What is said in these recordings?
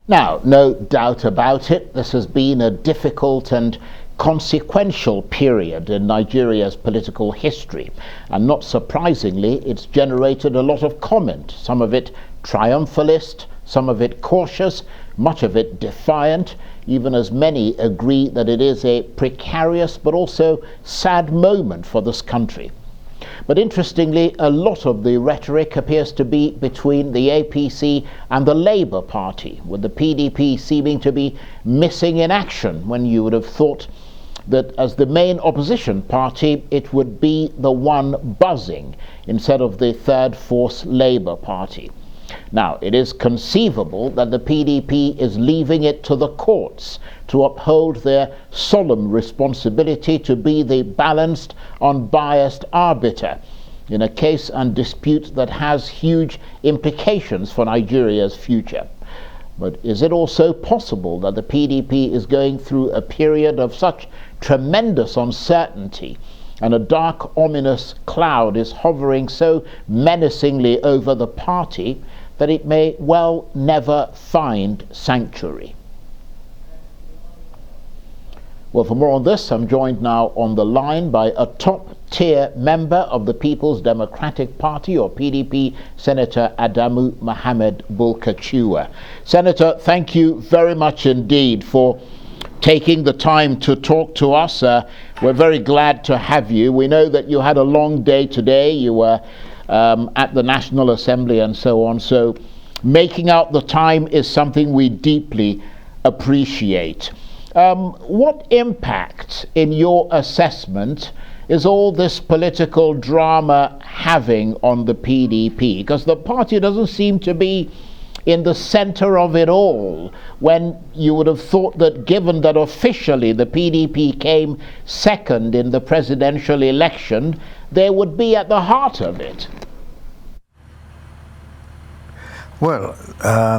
Now, no doubt about it, this has been a difficult and consequential period in Nigeria's political history, and not surprisingly, it's generated a lot of comment, some of it triumphalist, some of it cautious, much of it defiant, even as many agree that it is a precarious but also sad moment for this country. But interestingly, a lot of the rhetoric appears to be between the APC and the Labour Party, with the PDP seeming to be missing in action, when you would have thought that as the main opposition party it would be the one buzzing instead of the third force Labour Party. Now, it is conceivable that the PDP is leaving it to the courts to uphold their solemn responsibility to be the balanced, unbiased arbiter in a case and dispute that has huge implications for Nigeria's future. But is it also possible that the PDP is going through a period of such tremendous uncertainty, and a dark, ominous cloud is hovering so menacingly over the party that it may well never find sanctuary? Well, for more on this, I'm joined now on the line by a top-tier member of the People's Democratic Party, or PDP, Senator Adamu Mohammed Bulkachuwa. Senator, thank you very much indeed for taking the time to talk to us. We're very glad to have you. We know that you had a long day today. You were at the National Assembly and so on. So making out the time is something we deeply appreciate. What impact, in your assessment, is all this political drama having on the PDP? Because the party doesn't seem to be in the center of it all, when you would have thought that, given that officially the PDP came second in the presidential election, they would be at the heart of it. Well,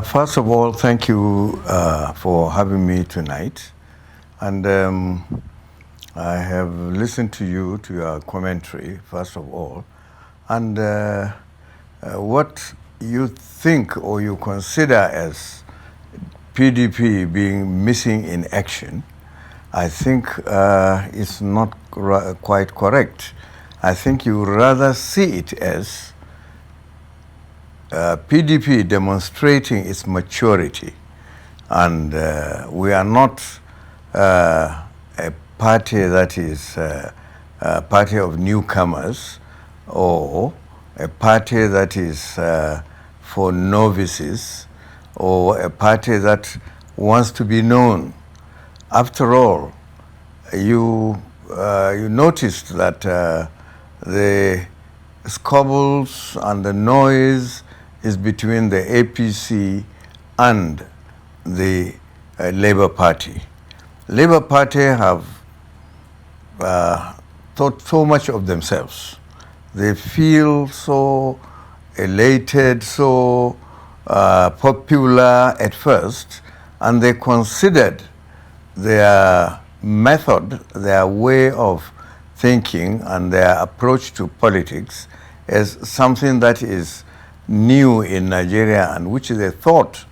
first of all, thank you for having me tonight. And I have listened to you, to your commentary, first of all. And what you think or you consider as PDP being missing in action, I think is not quite correct. I think you rather see it as PDP demonstrating its maturity. And we are not a party that is a party of newcomers, or a party that is for novices, or a party that wants to be known. After all, you noticed that the squabbles and the noise is between the APC and the Labour Party. Labour Party have thought so much of themselves. They feel so elated, so popular at first, and they considered their method, their way of thinking, and their approach to politics as something that is new in Nigeria, and which they thought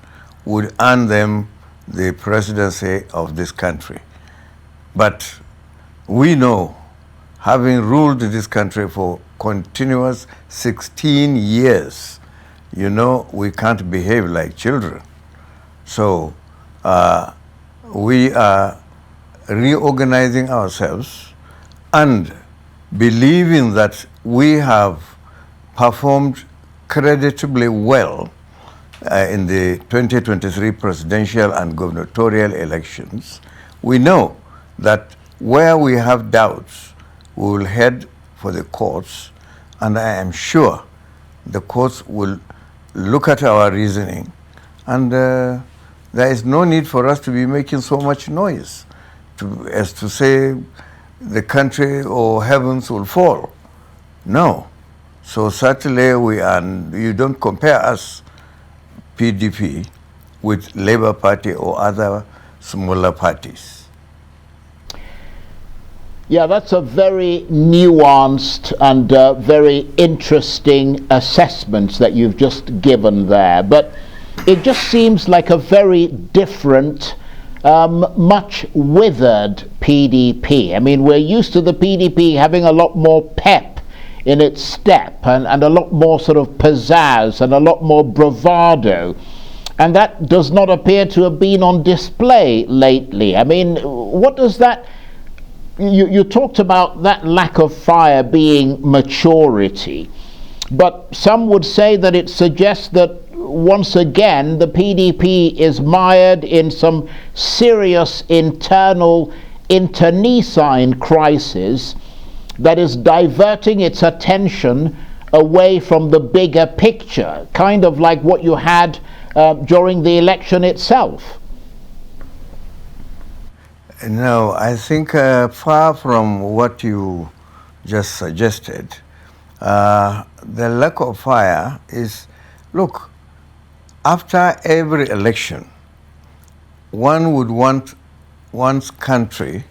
would earn them the presidency of this country. But we know, having ruled this country for continuous 16 years, you know, we can't behave like children. So we are reorganizing ourselves and believing that we have performed creditably well in the 2023 presidential and gubernatorial elections. We know that where we have doubts, we will head for the courts, and I am sure the courts will look at our reasoning, and there is no need for us to be making so much noise as to say the country or heavens will fall. No. So certainly you don't compare us, PDP, with Labour Party or other smaller parties. Yeah, that's a very nuanced and very interesting assessment that you've just given there. But It just seems like a very different, much withered PDP. I mean, we're used to the PDP having a lot more pep in its step and a lot more sort of pizzazz and a lot more bravado. And that does not appear to have been on display lately. I mean, what does that... You talked about that lack of fire being maturity, but some would say that it suggests that once again the PDP is mired in some serious internal internecine crisis that is diverting its attention away from the bigger picture, kind of like what you had during the election itself. No, I think far from what you just suggested, the lack of fire is, look, after every election, one would want one's country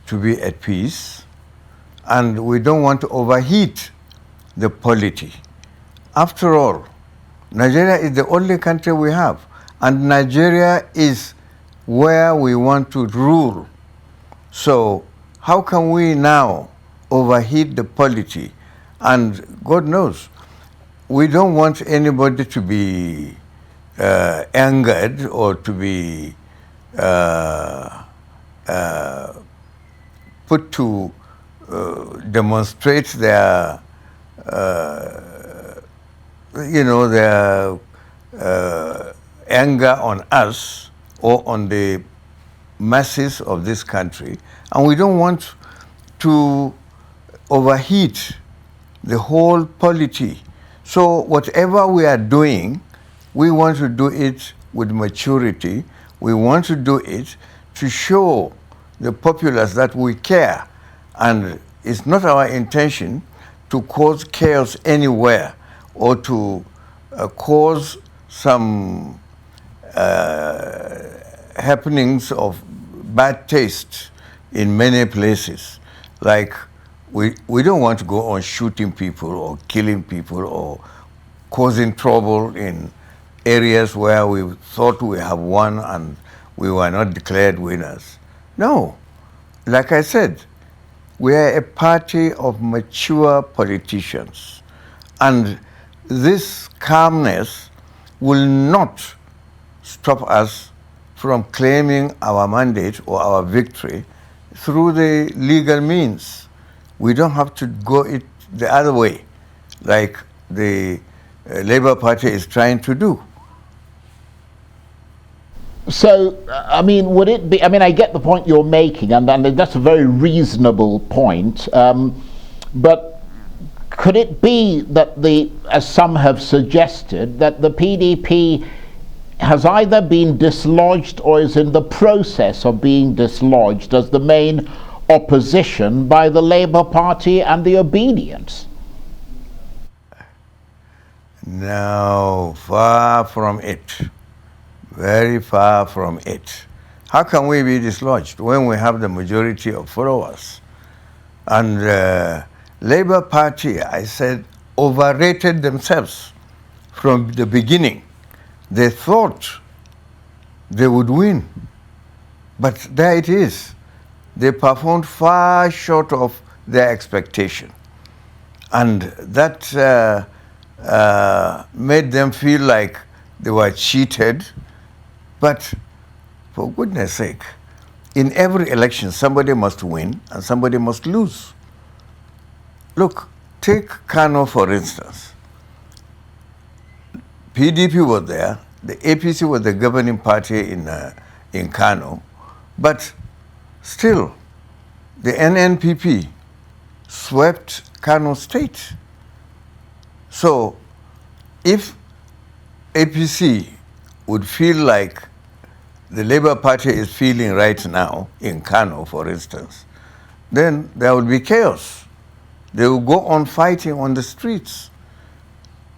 to be at peace, and we don't want to overheat the polity. After all, Nigeria is the only country we have, and Nigeria is where we want to rule. So how can we now overheat the polity? And God knows, we don't want anybody to be angered or to be put to demonstrate their, their anger on us or on the masses of this country. And we don't want to overheat the whole polity. So whatever we are doing, we want to do it with maturity. We want to do it to show the populace that we care. And it's not our intention to cause chaos anywhere or to cause some happenings of bad taste in many places. Like we don't want to go on shooting people or killing people or causing trouble in areas where we thought we have won and we were not declared winners. No, like I said, we are a party of mature politicians, and this calmness will not stop us from claiming our mandate or our victory through the legal means. We don't have to go it the other way, like the Labour Party is trying to do. So, I mean, would it be, I mean, I get the point you're making, and that's a very reasonable point, but could it be that as some have suggested, that the PDP has either been dislodged or is in the process of being dislodged as the main opposition by the Labour Party and the Obedience? No, far from it. Very far from it. How can we be dislodged when we have the majority of followers? And Labour Party, I said, overrated themselves from the beginning. They thought they would win, but there it is. They performed far short of their expectation. And that made them feel like they were cheated. But for goodness sake, in every election, somebody must win and somebody must lose. Look, take Kano, for instance. PDP was there, the APC was the governing party in Kano, but still, the NNPP swept Kano State. So, if APC would feel like the Labour Party is feeling right now in Kano, for instance, then there will be chaos. They will go on fighting on the streets.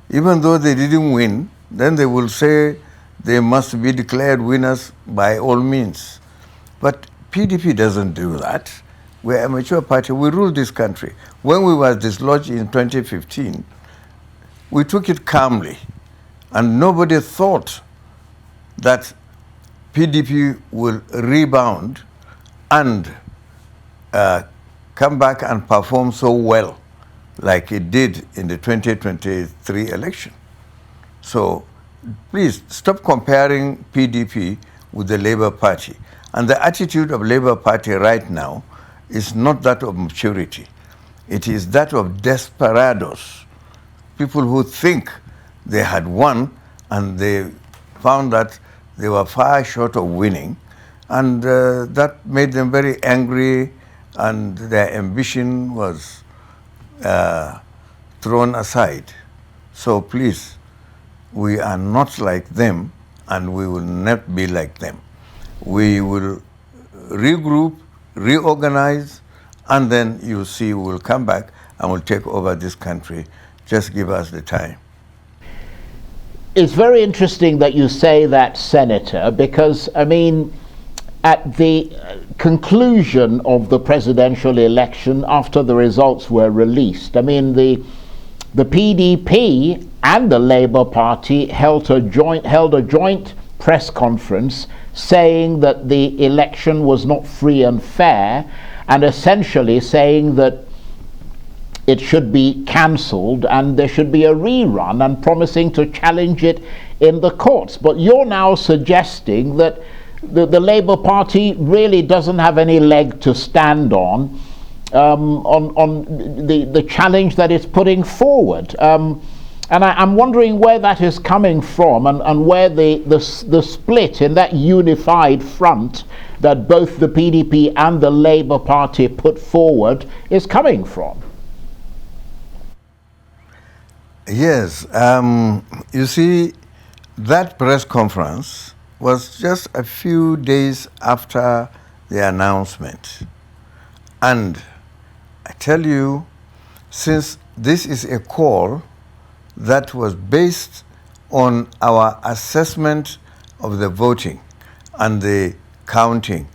Even though they didn't win, then they will say they must be declared winners by all means. But PDP doesn't do that. We're a mature party. We rule this country. When we were dislodged in 2015, we took it calmly. And nobody thought that PDP will rebound and come back and perform so well like it did in the 2023 election. So please stop comparing PDP with the Labour Party. And the attitude of Labour Party right now is not that of maturity. It is that of desperados, people who think they had won and they found that they were far short of winning, and that made them very angry, and their ambition was thrown aside. So please, we are not like them, and we will not be like them. We will regroup, reorganize, and then you see we'll come back and we'll take over this country. Just give us the time. It's very interesting that you say that, Senator, because, I mean, at the conclusion of the presidential election, after the results were released, I mean, the PDP and the Labour Party held a joint press conference saying that the election was not free and fair, and essentially saying that it should be cancelled and there should be a rerun, and promising to challenge it in the courts. But you're now suggesting that the Labour Party really doesn't have any leg to stand on the challenge that it's putting forward. And I'm wondering where that is coming from, and where the split in that unified front that both the PDP and the Labour Party put forward is coming from. Yes, you see, that press conference was just a few days after the announcement. And I tell you, since this is a call that was based on our assessment of the voting and the counting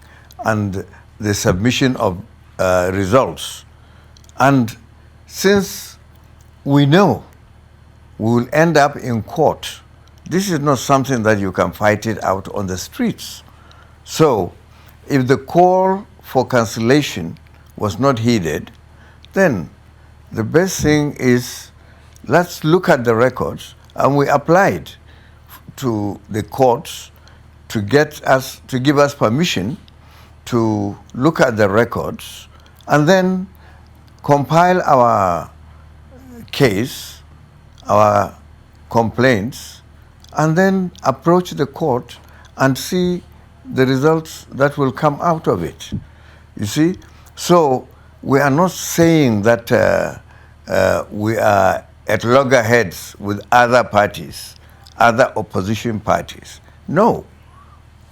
and the submission of results, and since we know we will end up in court, this is not something that you can fight it out on the streets. So if the call for cancellation was not heeded, then the best thing is, let's look at the records, and we applied to the courts to give us permission to look at the records and then compile our case, our complaints, and then approach the court and see the results that will come out of it. You see? So we are not saying that we are at loggerheads with other parties, other opposition parties. No,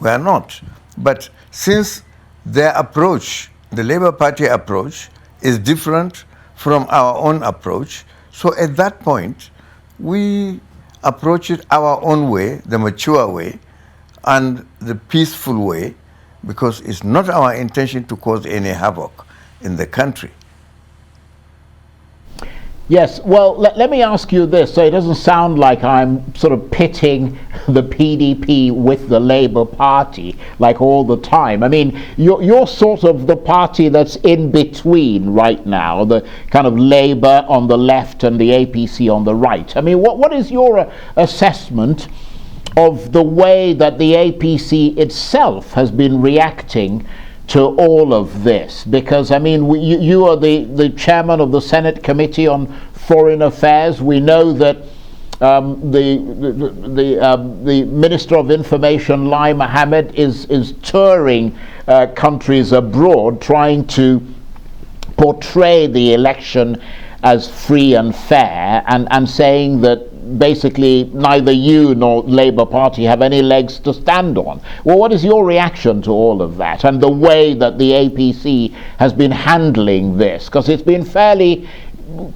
we are not. But since their approach, the Labour Party approach, is different from our own approach, so at that point, we approach it our own way, the mature way, and the peaceful way, because it's not our intention to cause any havoc in the country. Yes, well, let me ask you this, so it doesn't sound like I'm sort of pitting the PDP with the Labour Party like all the time. I mean, you're sort of the party that's in between right now, the kind of Labour on the left and the APC on the right. I mean, what is your assessment of the way that the APC itself has been reacting to all of this? Because, I mean, you are the chairman of the Senate Committee on Foreign Affairs. We know that the Minister of Information, Lai Mohammed, is touring countries abroad, trying to portray the election as free and fair, and saying that basically neither you nor Labour Party have any legs to stand on. Well, what is your reaction to all of that, and the way that the APC has been handling this? Because it's been fairly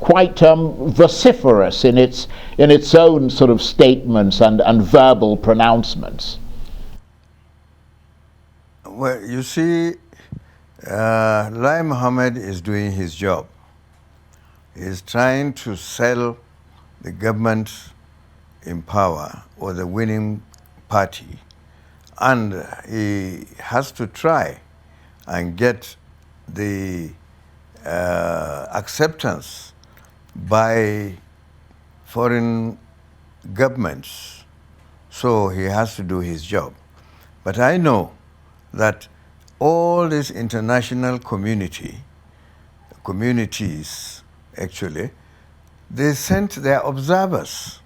quite vociferous in its own sort of statements and verbal pronouncements. Well, you see, Lai Mohammed is doing his job. He's trying to sell the government in power, or the winning party, and he has to try and get the acceptance by foreign governments. So he has to do his job. But I know that all this international communities actually, they sent their observers.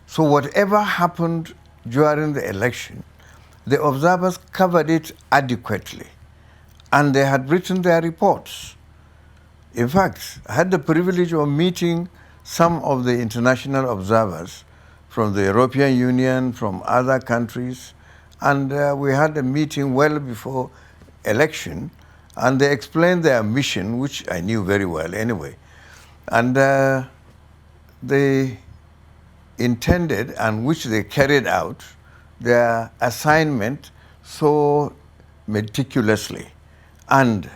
So whatever happened during the election, the observers covered it adequately, and they had written their reports. In fact, I had the privilege of meeting some of the international observers from the European Union, from other countries, and we had a meeting well before election, and they explained their mission, which I knew very well anyway. And they intended, and which they carried out, their assignment so meticulously. And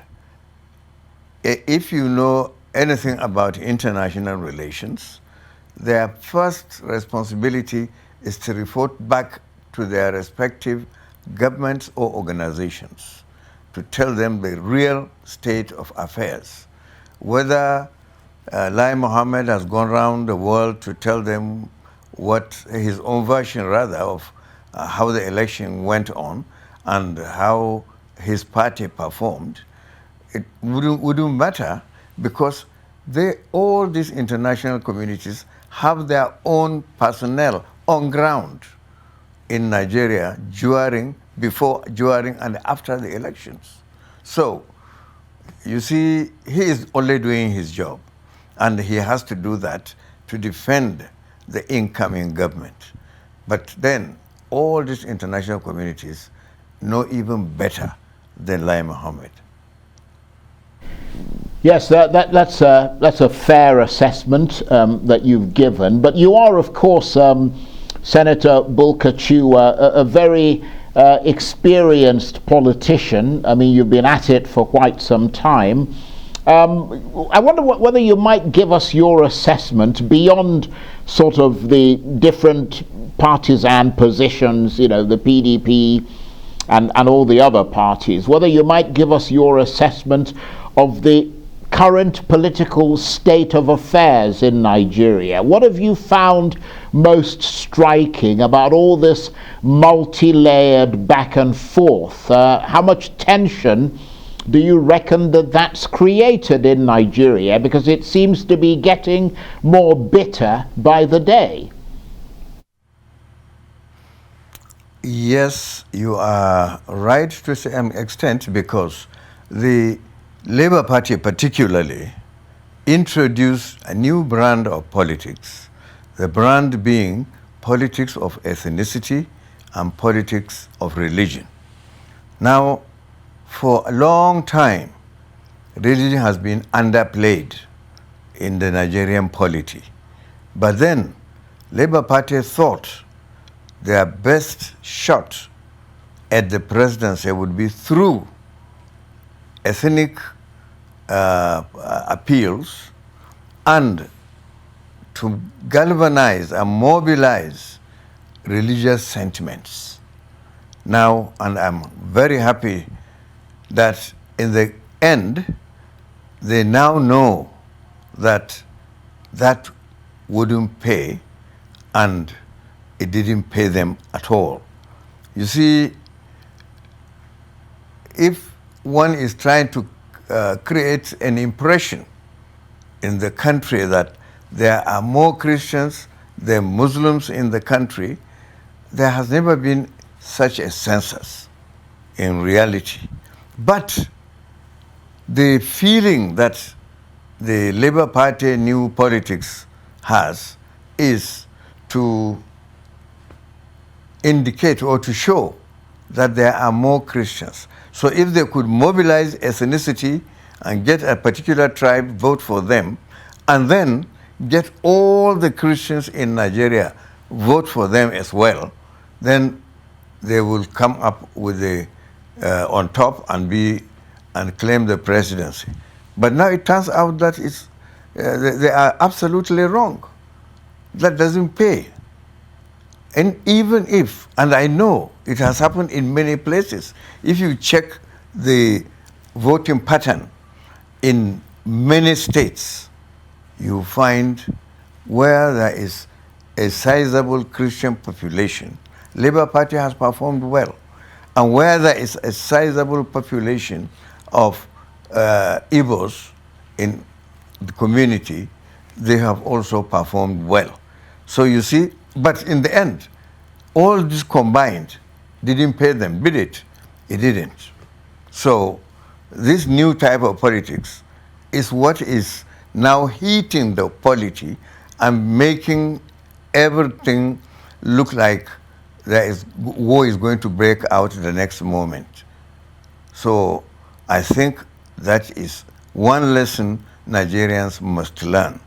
if you know anything about international relations, their first responsibility is to report back to their respective governments or organizations to tell them the real state of affairs. Whether Lai Mohammed has gone around the world to tell them what his own version, rather, of how the election went on and how his party performed, it wouldn't matter, because all these international communities have their own personnel on ground in Nigeria before, during, and after the elections. So, you see, he is only doing his job, and he has to do that to defend the incoming government. But then, all these international communities know even better than Lai Mohammed. Yes, that's a fair assessment that you've given. But you are, of course, Senator Bulkachuwa, a very experienced politician. I mean, you've been at it for quite some time. I wonder whether you might give us your assessment beyond sort of the different partisan positions, you know, the PDP and all the other parties, whether you might give us your assessment of the current political state of affairs in Nigeria. What have you found most striking about all this multi-layered back and forth? How much tension do you reckon that's created in Nigeria? Because it seems to be getting more bitter by the day. Yes, you are right to some extent, because the Labour Party particularly introduced a new brand of politics, the brand being politics of ethnicity and politics of religion. Now, for a long time, religion has been underplayed in the Nigerian polity. But then, Labour Party thought their best shot at the presidency would be through ethnic appeals and to galvanize and mobilize religious sentiments. Now, and I'm very happy that in the end, they now know that that wouldn't pay, and it didn't pay them at all. You see, if one is trying to create an impression in the country that there are more Christians than Muslims in the country, there has never been such a census in reality. But the feeling that the Labour Party New Politics has is to indicate or to show that there are more Christians. So if they could mobilize ethnicity and get a particular tribe, vote for them, and then get all the Christians in Nigeria vote for them as well, then they will come up with the on top and claim the presidency. But now it turns out that they are absolutely wrong. That doesn't pay. And even if, and I know it has happened in many places, if you check the voting pattern in many states, you find where there is a sizable Christian population, Labour Party has performed well. And where there is a sizable population of Igbos in the community, they have also performed well. So you see, but in the end, all this combined didn't pay them, did it? It didn't. So this new type of politics is what is now heating the polity and making everything look like war is going to break out the next moment. So I think that is one lesson Nigerians must learn.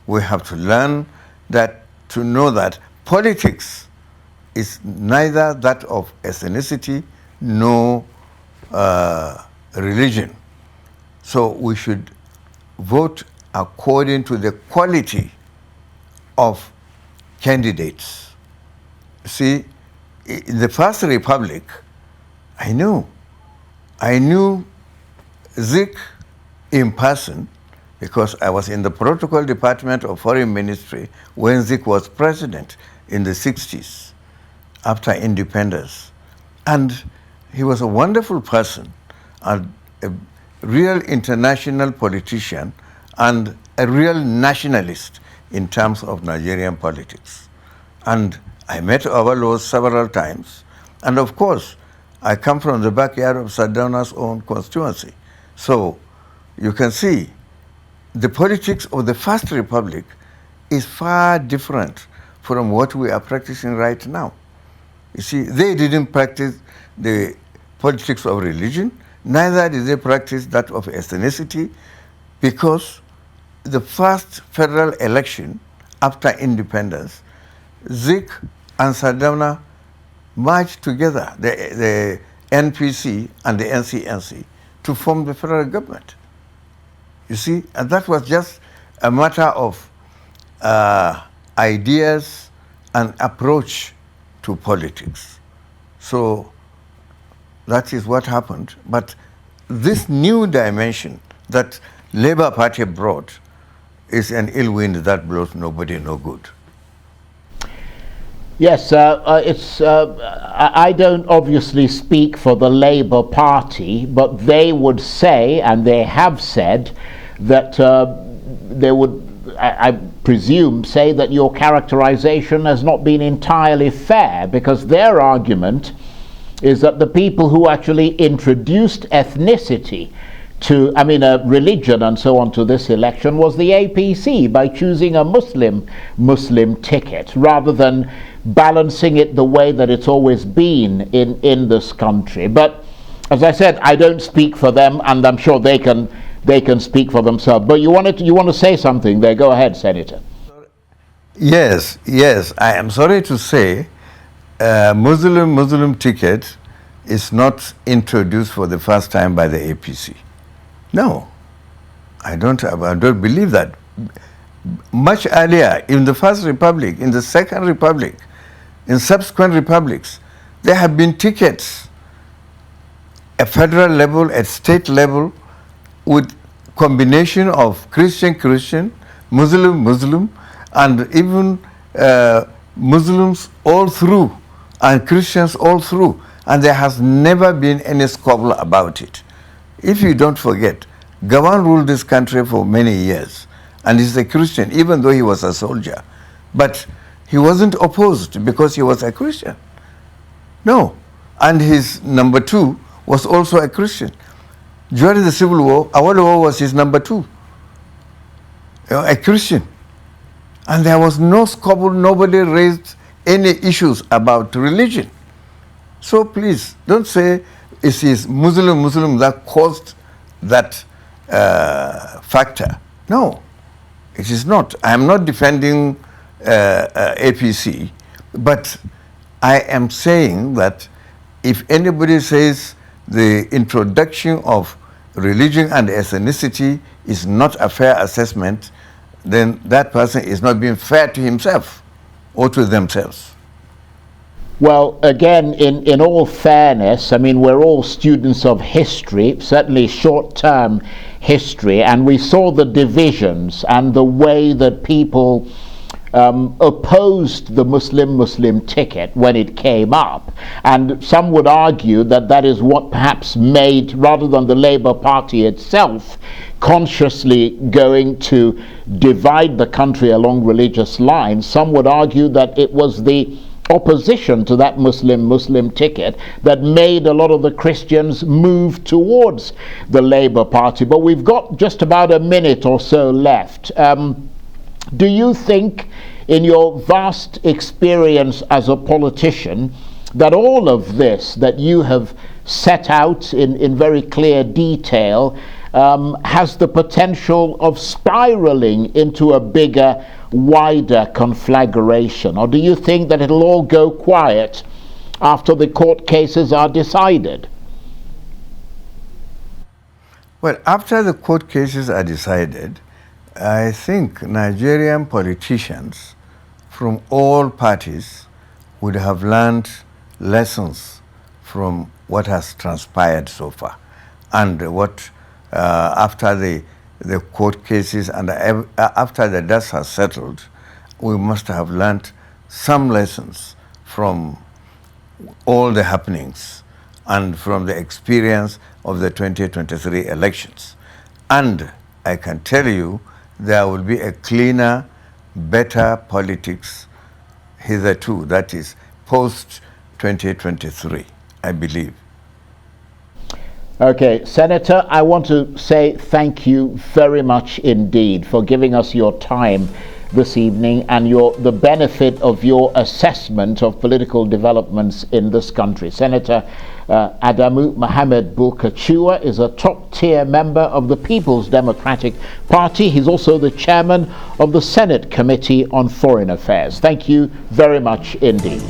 We have to learn that, to know that politics is neither that of ethnicity nor religion. So we should vote according to the quality of candidates. See, in the First Republic, I knew Zik in person because I was in the protocol department of Foreign Ministry when Zik was president in the 60s after independence. And he was a wonderful person, and a real international politician, and a real nationalist in terms of Nigerian politics. And I met Ovalo several times. And of course, I come from the backyard of Sardauna's own constituency. So you can see the politics of the First Republic is far different from what we are practicing right now. You see, they didn't practice the politics of religion, neither did they practice that of ethnicity, because the first federal election after independence, Zik and Sardauna marched together, the NPC and the NCNC, to form the federal government. You see, and that was just a matter of ideas and approach to politics. So that is what happened. But this new dimension that Labour Party brought is an ill wind that blows nobody no good. Yes, I don't obviously speak for the Labour Party, but they would say, and they have said, that they would, I presume, say that your characterization has not been entirely fair, because their argument is that the people who actually introduced ethnicity to, religion and so on to this election was the APC by choosing a Muslim ticket rather than balancing it the way that it's always been in this country. But as I said, I don't speak for them, and I'm sure they can speak for themselves. But you want to say something there? Go ahead, Senator. Yes. I am sorry to say, Muslim ticket is not introduced for the first time by the APC. No, I don't believe that. Much earlier, in the First Republic, in the Second Republic, in subsequent republics, there have been tickets at federal level, at state level, with combination of Christian, Muslim, and even Muslims all through, and Christians all through, and there has never been any squabble about it. If you don't forget, Gawan ruled this country for many years, and he's a Christian, even though he was a soldier. But he wasn't opposed because he was a Christian. No. And his number two was also a Christian. During the Civil War, Awolowo was his number two, a Christian. And there was no squabble, nobody raised any issues about religion. So please, don't say it is Muslim that caused that factor. No, it is not. I am not defending APC, but I am saying that if anybody says the introduction of religion and ethnicity is not a fair assessment, then that person is not being fair to himself or to themselves. Well, again, in all fairness, I mean, we're all students of history, certainly short-term history, and we saw the divisions and the way that people opposed the Muslim ticket when it came up. And some would argue that that is what perhaps made, rather than the Labour Party itself consciously going to divide the country along religious lines, some would argue that it was the opposition to that Muslim ticket that made a lot of the Christians move towards the Labour Party. But we've got just about a minute or so left. Do you think, in your vast experience as a politician, that all of this that you have set out in very clear detail has the potential of spiraling into a bigger, wider conflagration? Or do you think that it'll all go quiet after the court cases are decided? Well, after the court cases are decided, I think Nigerian politicians from all parties would have learned lessons from what has transpired so far, and what after the court cases and after the dust has settled, we must have learned some lessons from all the happenings and from the experience of the 2023 elections. And I can tell you, there will be a cleaner, better politics hitherto, that is post-2023, I believe. Okay, Senator, I want to say thank you very much indeed for giving us your time this evening and the benefit of your assessment of political developments in this country. Senator Adamu Mohammed Bulkachuwa is a top-tier member of the People's Democratic Party. He's also the chairman of the Senate Committee on Foreign Affairs. Thank you very much indeed.